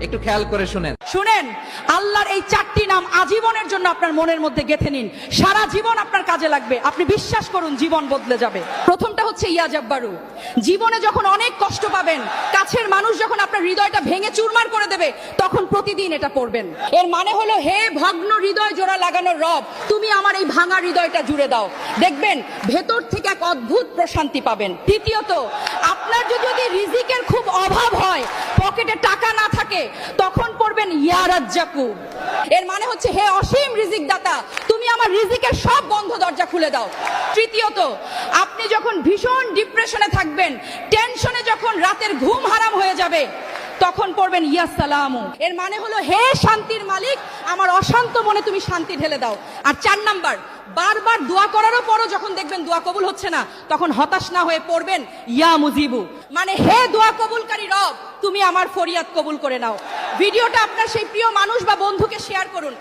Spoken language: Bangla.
একটু খেয়াল করে শুনেন। শুনেন, আল্লাহর এই চারটি নাম আজীবনের জন্য আপনার মনের মধ্যে গেঁথে নিন, সারা জীবন আপনার কাজে লাগবে। আপনি বিশ্বাস করুন, জীবন বদলে যাবে। প্রথমটা হচ্ছে ইয়া জব্বারু। জীবনে যখন অনেক কষ্ট পাবেন, কাছের মানুষ যখন আপনার হৃদয়টা ভেঙে চুরমার করে দেবে, তখন প্রতিদিন এটা পড়বেন। এর মানে হলো, হে ভগ্ন হৃদয় জোড়া লাগানোর রব, তুমি আমার এই ভাঙা হৃদয়টা জুড়ে দাও। দেখবেন ভেতর থেকে এক অদ্ভুত প্রশান্তি পাবেন। দ্বিতীয়ত, আপনার যদি রিজিকের খুব অভাব হয়, পকেটে টাকা না থাকে, তখন পড়বেন ইয়া রাজ্জাকু। এর মানে হচ্ছে, হে অসীম রিজিক দাতা, তুমি আমার রিজিকের সব বন্ধ দরজা খুলে দাও। তৃতীয়ত, আপনি যখন ভীষণ ডিপ্রেশনে থাকবেন, টেনশনে যখন রাতের ঘুম হারাম হয়ে যাবে, তখন পড়বেন ইয়া সালামু। এর মানে হলো, হে শান্তির মালিক, আমার অশান্ত মনে তুমি শান্তি ঢেলে দাও। আর 4 নাম্বার, বারবার দোয়া করারও পরও যখন দেখবেন দোয়া কবুল হচ্ছে না, তখন হতাশ না হয়ে পড়বেন ইয়া মুজিবু। মানে, হে দোয়া কবুলকারী রব, তুমি আমার ফরিয়াদ কবুল করে নাও। ভিডিওটা আপনার সেই প্রিয় মানুষ বা বন্ধুকে শেয়ার করুন।